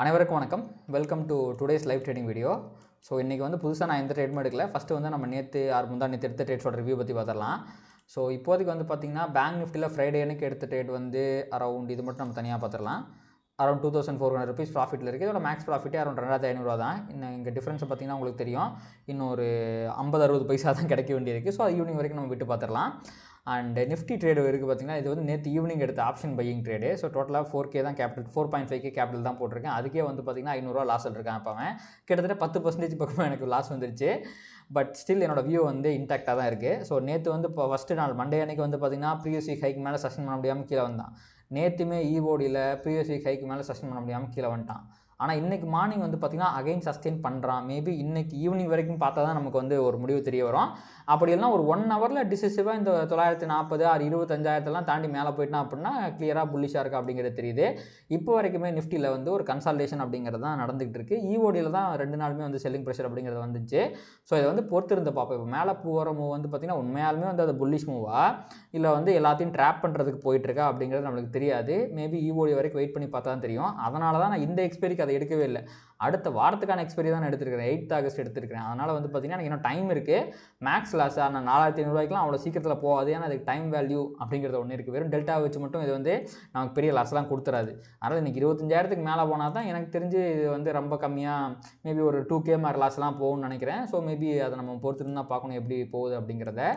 அனைவருக்கும் வணக்கம். Welcome to today's live trading video. So இன்றைக்கி வந்து புதுசாக நான் எந்த ட்ரேடுமே எடுக்கல. ஃபஸ்ட்டு வந்து நம்ம நேற்று முந்தா நேற்று எடுத்த ட்ரேட்ஸோட ரிவ்யூ பற்றி பார்த்துடலாம். ஸோ இப்போதைக்கு வந்து பார்த்திங்கன்னா பேங்க் நிஃப்டியில் ஃப்ரைடே அன்னைக்கு எடுத்த ட்ரேட் வந்து அரௌண்ட் இது மட்டும் நம்ம தனியாக பார்த்துடலாம். அரௌண்ட் 2400 rupees ப்ராஃபிட்டில் இருக்குது. இதோட மேக்ஸ் ப்ராஃபிட்டே அரௌண்ட் 2500 தான். இன்னும் இங்கே டிஃப்ரென்ஸை பார்த்திங்கன்னா உங்களுக்கு தெரியும், இன்னும் ஒரு 50-60 பைசா தான் கிடைக்க வேண்டியிருக்கு. ஸோ அது ஈவினிங் வரைக்கும் நம்ம விட்டு பார்த்துடலாம். அண்ட் நிஃப்டி ட்ரேடு இருக்குது பார்த்திங்கன்னா, இது வந்து நேற்று ஈவினிங் எடுத்த ஆப்ஷன் பையிங் ட்ரேடு. ஸோ டோட்டலாக 4K தான் கேபிட்டல், 4.5K கேபிட்டல் தான் போட்டிருக்கேன். அதுக்கே வந்து பார்த்திங்கன்னா 500 லாஸில் இருக்கேன். அப்போ அவன் கிட்டத்தட்ட 10% பக்கமாக எனக்கு லாஸ் வந்துருச்சு. பட் ஸ்டில் என்னோட வியூ வந்து இன்டாக்டாக தான் இருக்குது. ஸோ நேற்று வந்து இப்போ ஃபஸ்ட்டு நாள் மண்டே அன்றைக்கி வந்து பார்த்திங்கன்னா ப்ரீவியஸ் வீக் ஹைக்கு மேலே சஸ்டெயின் பண்ண முடியாமல் கீழே வந்தான். நேற்றுமே ஈவோடியில் ப்ரீவியஸ் வீக் ஹைக்கு மேலே சஸ்டெயின் பண்ண முடியாமல் கீழே வந்துட்டான். ஆனால் இன்றைக்கி மார்னிங் வந்து பார்த்திங்கன்னா அகைன் சஸ்டெயின் பண்ணுறான். மேபி இன்றைக்கி ஈவினிங் வரைக்கும் பார்த்தா தான் நமக்கு வந்து ஒரு முடிவு தெரிய வரும். அப்படி இல்லைனா ஒரு 1 ஹவரில் டிசிசிவாக இந்த 940 ஆர் 25,000 தாண்டி மேலே போயிட்டான் அப்படின்னா கிளியராக புல்லிஷாக இருக்கா அப்படிங்கிறது தெரியுது. இப்போ வரைக்குமே நிஃப்டியில் வந்து ஒரு கன்சால்டேஷன் அப்படிங்கிறது தான் நடந்துகிட்டு இருக்குது. ஈஓடியில் தான் 2 நாளுமே வந்து செல்லிங் ப்ரெஷர் அப்படிங்கிறது வந்துச்சு. ஸோ இதை வந்து பொறுத்திருந்து பார்ப்போம். இப்போ மேலே போகிற மூவ் வந்து பார்த்திங்கன்னா உண்மையாலுமே வந்து அது புல்லிஷ் மூவா இல்லை வந்து எல்லாத்தையும் ட்ராப் பண்ணுறதுக்கு போயிட்டுருக்கா அப்படிங்கிறது நம்மளுக்கு தெரியாது. மேபி ஈஓடி வரைக்கும் வெயிட் பண்ணி பார்த்தா தான் தெரியும். அதனால தான் நான் இந்த எக்ஸ்பெரிக்கு அதை எடுக்கவே இல்லை. அடுத்த வாரத்துக்கான எக்ஸ்பெரி தான் எடுத்துருக்கிறேன். 8th ஆகஸ்ட் எடுத்துருக்கிறேன். அதனால் வந்து பார்த்திங்கன்னா எனக்கு இன்னும் டைம் இருக்குது. மேக்ஸ் லாஸ் நான் 4500 அவ்வளோ சீக்கிரத்தில் போகாது. ஏன்னா அதுக்கு டைம் வேல்யூ அப்படிங்கிறது ஒன்று இருக்குது. வெறும் டெல்டா வச்சு மட்டும் இது வந்து நமக்கு பெரிய லாஸ்லாம் கொடுத்துறாது. அதனால் இன்றைக்கி 25,000 மேலே போனால் தான் எனக்கு தெரிஞ்சு இது வந்து ரொம்ப கம்மியாக மேபி ஒரு 2K மாதிரி லாஸ்லாம் போகும்னு நினைக்கிறேன். ஸோ மேபி அதை நம்ம பொறுத்துட்டு தான் பார்க்கணும் எப்படி போகுது அப்படிங்கிறத.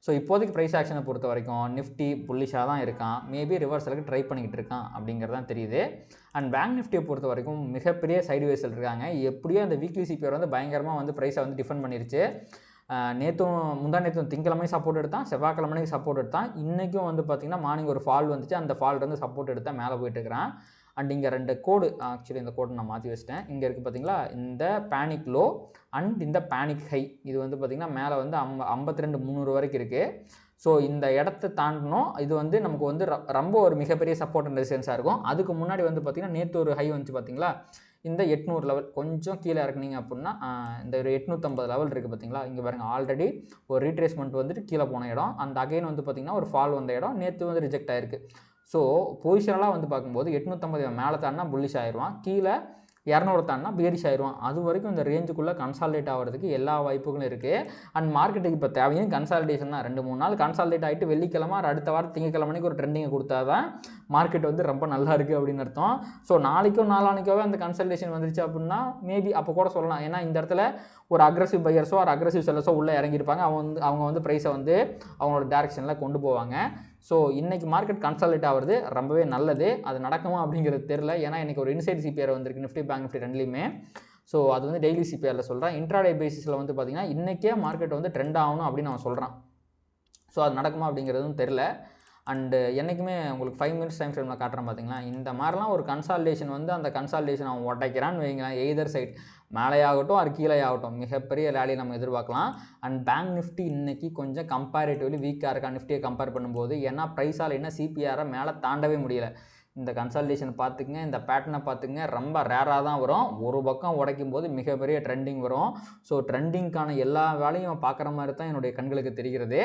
ஸோ இப்போதைக்கு ப்ரைஸ் ஆக்ஷனை பொறுத்த வரைக்கும் நிஃப்டி புல்லிஷாக தான் இருக்கான். மேபி ரிவர்சலுக்கு ட்ரை பண்ணிக்கிட்டு இருக்கான் அப்படிங்கிறது தான் தெரியுது. அண்ட் பேங்க் நிஃப்டியை பொறுத்த வரைக்கும் மிகப்பெரிய சைடுவேஸில் இருக்காங்க. எப்படியோ அந்த வீக்லி சிபிஆர் வந்து பயங்கரமாக வந்து ப்ரைஸை வந்து டிஃபெண்ட் பண்ணிருச்சு. நேற்றும் முந்தா நேற்றும் திங்கக்கிழமை சப்போர்ட் எடுத்தான், செவ்வாய்க்கிழமைக்கு சப்போர்ட் எடுத்தான். இன்றைக்கும் வந்து பார்த்திங்கன்னா மார்னிங் ஒரு ஃபால் வந்துச்சு. அந்த ஃபால் வந்து சப்போர்ட் எடுத்தால் மேலே போயிட்டு இருக்கிறான். அண்ட் இங்கே 2 கோடு, ஆக்சுவலி இந்த கோடு நான் மாற்றி வச்சிட்டேன். இங்கே இருக்குது பார்த்திங்களா, இந்த பேனிக் லோ அண்ட் இந்த பேனிக் ஹை. இது வந்து பார்த்திங்கன்னா மேலே வந்து 52,300 வரைக்கும் இருக்குது. ஸோ இந்த இடத்த தாண்டணும். இது வந்து நமக்கு வந்து ரொம்ப ஒரு மிகப்பெரிய சப்போர்ட் அண்ட் ரெசிஸ்டன்ஸாக இருக்கும். அதுக்கு முன்னாடி வந்து பார்த்திங்கன்னா நேற்று ஒரு ஹை வந்துச்சு பார்த்திங்களா, இந்த 800 லெவல் கொஞ்சம் கீழே இறக்குனீங்க அப்படின்னா இந்த ஒரு 850 லெவல் இருக்குது பார்த்திங்களா. இங்கே பாருங்கள், ஆல்ரெடி ஒரு ரீட்ரேஸ்மெண்ட் வந்துட்டு கீழே போன இடம். அந்த அகைன் வந்து பார்த்திங்கன்னா ஒரு ஃபால் வந்த இடம் நேற்று வந்து ரிஜெக்ட் ஆகிருக்கு. ஸோ பொசிஷனலாக வந்து பார்க்கும்போது 850 மேலே தாண்டினா புல்லிஷ் ஆயிடுவான், கீழே 200 தாண்டினா பேரிஷ் ஆயிடுவான். அது வரைக்கும் இந்த ரேஞ்சுக்குள்ளே கன்சால்டேட் ஆகிறதுக்கு எல்லா வாய்ப்புகளும் இருக்குது. அண்ட் மார்க்கெட்டுக்கு இப்போ தேவையும் கன்சால்டேஷன் தான். 2-3 நாள் கன்சால்டேட் ஆகிட்டு வெள்ளிக்கிழமை அடுத்த வாரம் திங்கக்கிழமைக்கு ஒரு ட்ரெண்டிங்கை கொடுத்தா தான் மார்க்கெட் வந்து ரொம்ப நல்லா இருக்குது அப்படின்னு அர்த்தம். ஸோ நாளைக்கோ நாளானிக்காவே அந்த கன்சல்டேஷன் வந்துருச்சு அப்படின்னா மேபி அப்போ கூட சொல்லலாம். ஏன்னா இந்த இடத்துல ஒரு அக்ரெசிவ் பையர்ஸோ ஒரு அக்ரெசிவ் செல்லர்ஸோ உள்ளே இறங்கியிருப்பாங்க. அவங்க வந்து ப்ரைஸை வந்து அவங்களோட டேரெக்ஷனில் கொண்டு போவாங்க. ஸோ இன்றைக்கி மார்க்கெட் கன்சால்டேட் ஆகிறது ரொம்பவே நல்லது. அது நடக்குமா அப்படிங்கிறது தெரில. ஏன்னா இன்றைக்கி ஒரு இன்சைட் சிபிஆர் வந்திருக்கு நிஃப்டி பேங்க் நிஃப்டி ரெண்டுலேயுமே. ஸோ அது வந்து டெய்லி சிபிஆரில் சொல்கிறேன். இன்ட்ராடே பேசிஸில் வந்து பார்த்திங்கன்னா இன்றைக்கே மார்க்கெட் வந்து ட்ரெண்ட் ஆகணும் அப்படின்னு அவன் சொல்கிறான். ஸோ அது நடக்குமா அப்படிங்கிறதும் தெரில. அண்டு என்றைக்குமே உங்களுக்கு 5 minutes டைம் ஃப்ரேமில் காட்டுறேன் பார்த்திங்களா, இந்த மாதிரிலாம் ஒரு கன்சால்டேஷன் வந்து அந்த கன்சால்டேஷன் அவன் உடைக்கிறான்னு வைங்களேன், எய்தர் சைட் மேலே ஆகட்டும் அது கீழே ஆகட்டும் மிகப்பெரிய ரேலி நம்ம எதிர்பார்க்கலாம். அண்ட் பேங்க் நிஃப்டி இன்றைக்கி கொஞ்சம் கம்பேரிட்டிவ்லி வீக்காக இருக்கா நிஃப்டியை கம்பேர் பண்ணும்போது. ஏன்னா ப்ரைஸால் என்ன சிபிஆரை மேலே தாண்டவே முடியல. இந்த கன்சல்டேஷன் பார்த்துக்குங்க, இந்த பேட்டர்னை பார்த்துக்குங்க, ரொம்ப ரேராக தான் வரும். ஒரு பக்கம் உடைக்கும் போது மிகப்பெரிய ட்ரெண்டிங் வரும். ஸோ ட்ரெண்டிங்க்கான எல்லா வேலையும் பார்க்குற மாதிரி தான் என்னுடைய கண்களுக்கு தெரிகிறது.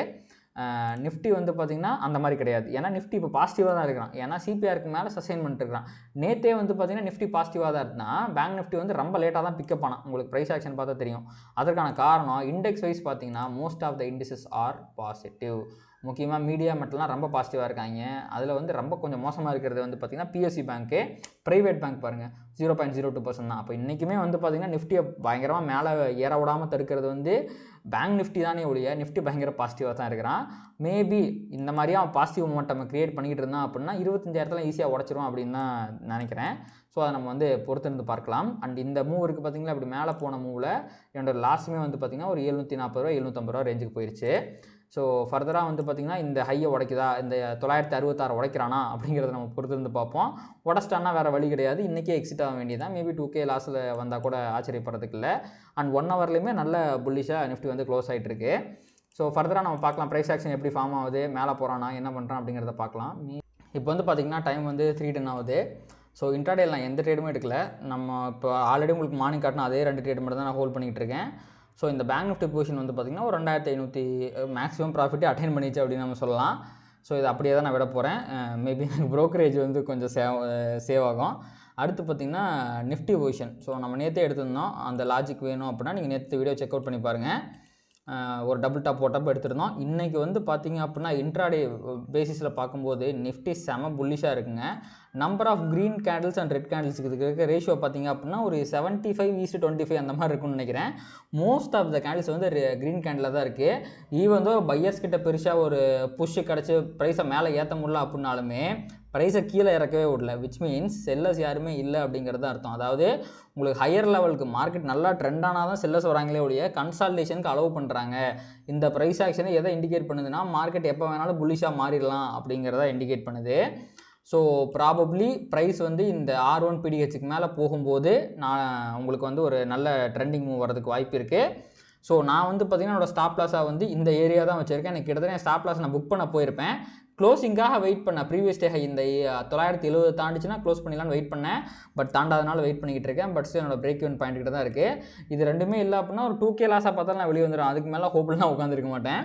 நிஃப்டி வந்து பார்த்திங்கன்னா அந்த மாதிரி கிடையாது. ஏன்னா நிஃப்டி இப்போ பாசிட்டிவாக தான் இருக்கிறான். ஏன்னா சிபிஆருக்கு மேலே சஸ்டெயின் பண்ணிட்டுருக்கான். நேற்றே வந்து பார்த்திங்கன்னா நிஃப்டி பாசிட்டிவாக தான் இருந்தால் பேங்க் நிஃப்டி வந்து ரொம்ப லேட்டாக தான் பிக்கப் ஆனான். உங்களுக்கு ப்ரைஸ் ஆக்ஷன் பார்த்தா தெரியும். அதற்கான காரணம் இண்டெக்ஸ் வைஸ் பார்த்திங்கன்னா most of the indices are positive. முக்கியமாக மீடியா மட்டும்லாம் ரொம்ப பாசிட்டிவாக இருக்காங்க. அதில் வந்து ரொம்ப கொஞ்சம் மோசமாக இருக்கிறது வந்து பார்த்திங்கன்னா பிஎஸ்சி பேங்க்கு, ப்ரைவேட் பேங்க் பாருங்கள் 0.02% தான். அப்போ இன்றைக்குமே வந்து பார்த்திங்கன்னா நிஃப்டியை பயங்கரமாக மேலே ஏற விடாமல் தடுக்கிறது வந்து பேங்க் நிஃப்டி தானே ஒழிய நிஃப்டி பயங்கர பாசிட்டிவாக தான் இருக்கிறான். மேபி இந்த மாதிரியே அவன் பாசிட்டிவ் மொமெண்டம் கிரியேட் பண்ணிக்கிட்டு இருந்தான் அப்படின்னா 25,000 ஈஸியாக உடச்சிரும் அப்படின்னு தான் நினைக்கிறேன். ஸோ அதை நம்ம வந்து பொறுத்திருந்து பார்க்கலாம். அண்ட் இந்த மூவ் இருக்குது பார்த்திங்களா, இப்படி மேலே போன மூவில் என்னோட லாஸ்ட்டுமே வந்து பார்த்திங்கன்னா ஒரு 740 750 ரேஞ்சுக்கு போயிடுச்சு. ஸோ ஃபர்தராக வந்து பார்த்திங்கன்னா இந்த ஹையை உடைக்குதா, இந்த 966 உடைக்கிறானா அப்படிங்கிறத நம்ம பொறுத்திருந்து பார்ப்போம். உடச்சிட்டான்னா வேறு வழி கிடையாது, இன்றைக்கே எக்ஸிட் ஆக வேண்டியதான். மேபி 2K லாஸில் வந்தால் கூட ஆச்சரியப்படுறதுக்கு இல்லை. அண்ட் 1 ஹவர்லேயுமே நல்ல புல்லிஷாக நிஃப்டி வந்து க்ளோஸ் ஆகிட்டு இருக்கு. ஸோ ஃபர்தராக நம்ம பார்க்கலாம் ப்ரைஸ் ஆக்ஷன் எப்படி ஃபார்ம் ஆகுது, மேலே போகிறானா என்ன பண்ணுறான் அப்படிங்கிறத பார்க்கலாம். இப்போ வந்து பார்த்திங்கன்னா டைம் வந்து 3:10 ஆகுது. ஸோ இன்ட்ராடேயில் நான் எந்த ட்ரேடுமே எடுக்கல. நம்ம இப்போ ஆல்ரெடி உங்களுக்கு மார்னிங் காட்டினா அதே 2 ட்ரேடு மட்டும் தான் நான் ஹோல்ட் பண்ணிகிட்டு இருக்கேன். ஸோ இந்த பேங்க் நிஃப்டி பொசிஷன் வந்து பார்த்திங்கன்னா ஒரு 2500 மேக்ஸிமம் ப்ராஃபிட்டே அட்டைன் பண்ணிச்சு அப்படின்னு நம்ம சொல்லலாம். ஸோ இது அப்படியே தான் நான் விட போகிறேன். மேபி எனக்கு ப்ரோக்கரேஜ் வந்து கொஞ்சம் சேவ் ஆகும். அடுத்து பார்த்திங்கன்னா நிஃப்டி பொசிஷன். ஸோ நம்ம நேற்றே எடுத்திருந்தோம். அந்த லாஜிக் வேணும் அப்படின்னா நீங்கள் நேற்று வீடியோ செக் அவுட் பண்ணி பாருங்கள். ஒரு டபுள் டாப் போட்டப்போ எடுத்திருந்தோம். இன்றைக்கி வந்து பார்த்திங்க அப்படின்னா இன்ட்ராடே பேசிஸில் பார்க்கும்போது நிஃப்டி செம புல்லிஷாக இருக்குங்க. Number of green candles and red கேண்டில்ஸுக்கு இதுக்கு இருக்க ரேஷியோ பார்த்திங்க அப்படின்னா ஒரு 75:25 அந்த மாதிரி இருக்குன்னு நினைக்கிறேன். மோஸ்ட் ஆஃப் த கேண்டில்ஸ் வந்து க்ரீன் கேண்டில் தான் இருக்குது. ஈவன் தோ பையர்ஸ் கிட்ட பெருசாக ஒரு புஷ் கிடச்சி ப்ரைஸை மேலே ஏற்ற முடியல அப்படின்னாலுமே ப்ரைஸை கீழே இறக்கவே விடல. விச் மீன்ஸ் செல்லர்ஸ் யாருமே இல்லை அப்படிங்கிறது தான் அர்த்தம். அதாவது உங்களுக்கு ஹையர் லெவலுக்கு மார்க்கெட் நல்லா ட்ரெண்ட் ஆனால் தான் செல்லர்ஸ் வராங்களே ஒழிய கன்சால்டேஷனுக்கு அலோவ் பண்ணுறாங்க. இந்த ப்ரைஸ் ஆக்ஷனை எதை இண்டிகேட் பண்ணுதுன்னா மார்க்கெட் எப்போ வேணாலும் புல்லிஷாக மாறிடலாம் அப்படிங்கிறத இண்டிகேட் பண்ணுது. ஸோ ப்ராபப்ளி ப்ரைஸ் வந்து இந்த R1 PDHக்கு மேலே போகும்போது நான் உங்களுக்கு வந்து ஒரு நல்ல ட்ரெண்டிங் மூவ் வரதுக்கு வாய்ப்பு இருக்குது. ஸோ நான் வந்து பார்த்திங்கன்னா என்னோடய ஸ்டாப் லாஸாக வந்து இந்த ஏரியா தான் வச்சுருக்கேன். எனக்கு கிட்டத்தட்ட ஸ்டாப் லாஸ் நான் புக் பண்ண போயிருப்பேன். க்ளோசிங்காக வெயிட் பண்ணேன். ப்ரீவியஸ் டே இந்த 970 தாண்டிச்சுன்னா க்ளோஸ் பண்ணிடலான்னு வெயிட் பண்ணேன். பட் தாண்டாதனால வெயிட் பண்ணிக்கிட்டு இருக்கேன். பட் ஸ்டில் என்னோட பிரேக் ஈவன் பாயிண்ட் கிட்ட தான் இருக்குது. இது ரெண்டுமே இல்லை அப்படின்னா ஒரு 2K லாஸாக பார்த்தா நான் வெளியே வந்துடும். அதுக்கு மேலே ஹோப்லாம் உட்காந்துருக்க மாட்டேன்.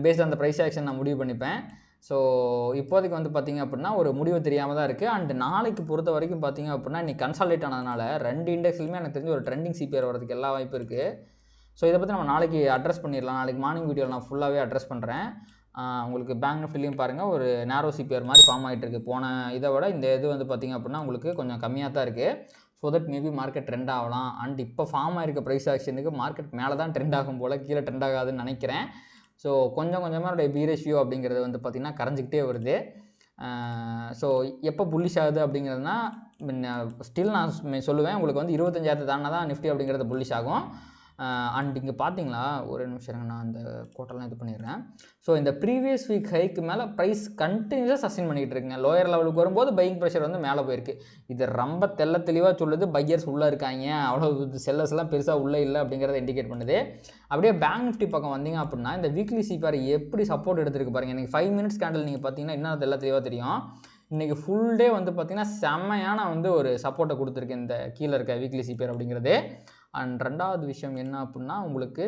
பேஸ்ட் அந்த ப்ரைஸ் ஆக்ஷன் நான் முடிவு பண்ணிப்பேன். ஸோ இப்போதைக்கு வந்து பார்த்திங்க அப்படின்னா ஒரு முடிவு தெரியாமல் தான் இருக்குது. அண்ட் நாளைக்கு பொறுத்த வரைக்கும் பார்த்திங்க அப்படின்னா இன்றைக்கி கன்சால்டேட் ஆனதுனால 2 இண்டெக்ஸ்லையுமே எனக்கு தெரிஞ்சு ஒரு ட்ரெண்டிங் சிபிஆர் வரதுக்கு எல்லா வாய்ப்பு இருக்குது. ஸோ இதை பற்றி நம்ம நாளைக்கு அட்ரஸ் பண்ணிடலாம். நாளைக்கு மார்னிங் வீடியோவில் நான் ஃபுல்லாகவே அட்ரஸ் பண்ணுறேன். உங்களுக்கு பேங்க் நிஃப்டிலையும் பாருங்கள் ஒரு நேரோ சிபிஆர் மாதிரி ஃபார்ம் ஆகிட்டு இருக்குது. போன இதை விட இந்த இது வந்து பார்த்திங்க அப்படின்னா உங்களுக்கு கொஞ்சம் கம்மியாக தான் இருக்குது. So that maybe market trend ஆகலாம். அண்ட் இப்போ ஃபார்ம் ஆகிருக்க ப்ரைஸ் ஆக்ஷனுக்கு மார்க்கெட் மேலே தான் ட்ரெண்ட் ஆகும் போல், கீழே ட்ரெண்ட் ஆகாதுன்னு நினைக்கிறேன். ஸோ கொஞ்சம் கொஞ்சமாக என்னுடைய பி ரேஷியோ அப்படிங்கிறது வந்து பார்த்திங்கன்னா கரைஞ்சிக்கிட்டே வருது. ஸோ எப்போ புல்லிஷ் ஆகுது அப்படிங்கிறதுனா ஸ்டில் நான் சொல்லுவேன் உங்களுக்கு வந்து 25,000 தானே தான் நிஃப்டி அப்படிங்கிறது புல்லிஷ் ஆகும். அண்ட் இங்கே பார்த்தீங்களா ஒரு நிமிஷம் நான் அந்த கோட்டெல்லாம் இது பண்ணிடுறேன். ஸோ இந்த ப்ரீவியஸ் வீக் ஹைக்கு மேலே ப்ரைஸ் கண்டினியூஸாக சஸ்டெயின் பண்ணிக்கிட்டு இருக்குங்க. லோயர் லெவலுக்கு வரும்போது பையிங் ப்ரெஷர் வந்து மேலே போயிருக்கு. இது ரொம்ப தெளிவாக சொல்லுது பையர்ஸ் உள்ளே இருக்காங்க, அவ்வளோ செல்லர்ஸ்லாம் பெருசாக உள்ளே இல்லை அப்படிங்கிறத இண்டிகேட் பண்ணுது. அப்படியே பேங்க் நிஃப்டி பக்கம் வந்தீங்க அப்படின்னா இந்த வீக்லி சிபிஆர் எப்படி சப்போர்ட் எடுத்துருக்கு பாருங்கள். இன்றைக்கி 5 மினிட்ஸ் கேண்டில் நீங்கள் பார்த்தீங்கன்னா இன்னும் அது எல்லாம் தெளிவாக தெரியும். இன்றைக்கி ஃபுல் டே வந்து பார்த்திங்கன்னா செம்மையான வந்து ஒரு சப்போர்ட்டை கொடுத்துருக்கு இந்த கீழே இருக்க வீக்லி சிபிஆர் அப்படிங்கிறது. அண்ட் ரெண்டாவது விஷயம் என்ன அப்படின்னா உங்களுக்கு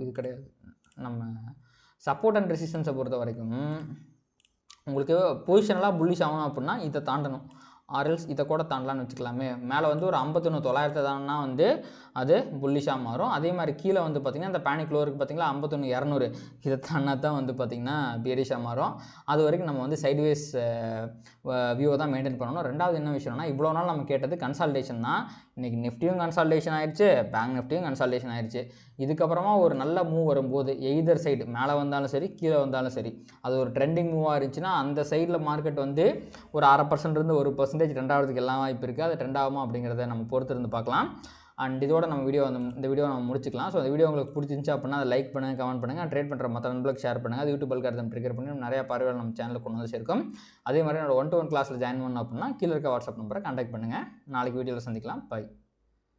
இது கிடையாது, நம்ம சப்போர்ட் அண்ட் ரெசிஸ்டன்ஸை பொறுத்த வரைக்கும் உங்களுக்கு பொசிஷனலாக புல்லிஷ் ஆகணும் அப்படின்னா இதை தாண்டணும். ஆர்எல்ஸ் இதை கூட தாண்டலான்னு வச்சுக்கலாமே. மேலே வந்து ஒரு 51,900 தானா வந்து அது புல்லிஷாக மாறும். அதே மாதிரி கீழே வந்து பார்த்திங்கன்னா இந்த பேனிக் லோ இருக்குது பார்த்திங்களா 51,200 இதை தாண்டா தான் வந்து பார்த்திங்கன்னா பியரிஷாக மாறும். அது வரைக்கும் நம்ம வந்து சைட்வேஸ் வியூவை தான் மெயின்டைன் பண்ணணும். ரெண்டாவது என்ன விஷயம்னா இவ்வளோ நாள் நம்ம கேட்டது கன்சால்டேஷன் தான். இன்றைக்கி நிஃப்டியும் கன்சால்டேஷன் ஆயிடுச்சு, பேங்க் நிஃப்டியும் கன்சால்டேஷன் ஆயிடுச்சு. இதுக்கப்புறமா ஒரு நல்ல மூவ் வரும்போது எய்தர் சைடு மேலே வந்தாலும் சரி கீழே வந்தாலும் சரி அது ஒரு ட்ரெண்டிங் மூவாக இருந்துச்சுன்னா அந்த சைடில் மார்க்கெட் வந்து ஒரு 0.5% இருந்து 1% ட்ரெண்ட் எல்லாம் வாய்ப்பு இருக்குது. அது ட்ரெண்ட் ஆகுமா அப்படிங்கிறத நம்ம பொறுத்து இருந்து பார்க்கலாம். அண்ட் இதோட நம்ம இந்த வீடியோ நம்ம முடிச்சுக்கலாம். ஸோ இந்த வீடியோ உங்களுக்கு பிடிச்சிருந்துச்சு அப்படின்னா அதை லைக் பண்ணுங்கள், கமெண்ட் பண்ணுங்கள், ட்ரேட் பண்ணுற மற்ற நண்பர்களுக்கு ஷேர் பண்ணுங்கள். அது யூடியூப் அல்காரிதம் ட்ரிகர் பண்ணி நிறைய பார்வையாளர் நம்ம சேனலுக்கு கொண்டு வந்து சேர்க்கும். அதே மாதிரி என்னோட 1-to-1 கிளாஸில் ஜாயின் பண்ணணும் அப்படின்னா கீழே இருக்க வாட்ஸ்அப் நம்பரை கான்டாக்ட் பண்ணுங்கள். நாளைக்கு வீடியோவில் சந்திக்கலாம். பை.